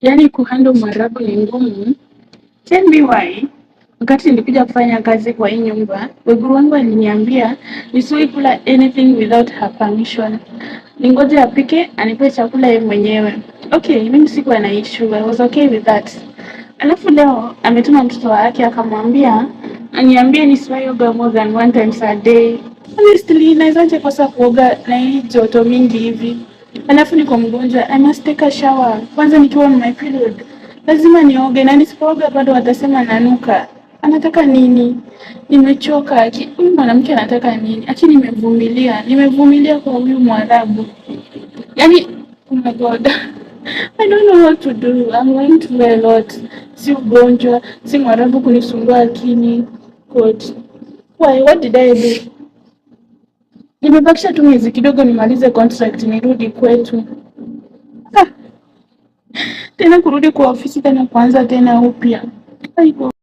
Yaani kuhandle Mwarabu ni ngumu. Tell me why. Wakati nilikuja kufanya kazi kwa hii nyumba, weguru wangu aliniambia nisiwahi kula anything without her permission. Ningoje apike anipe chakula yeye mwenyewe. Okay, mimi sikuwa na issue. I was okay with that. Alafu leo ametuma mtoto wake akamwambia aniambie nisiwahi oga more than 1 time a day. Honestly, nawezaje kosa kuoga na hii joto mingi hivi? Alafu niko mgonjwa, I must take a shower. Kwanza nikiwa on my period. Lazima nioge na nisipooga bado watasema nanuka. Anataka nini? Nimechoka. Huyu mwanamke anataka nini? Lakini nimevumilia kwa huyu Mwarabu. Yaani, oh my God. I don't know what to do. I'm going to a lot. Si ugonjwa, si Mwarabu kunisumbua akini. God. Why? What did I do? Nimebakisha tu miezi kidogo nimalize contract nirudi kwetu. Tena kurudi kwa ofisi tena kuanza tena upya.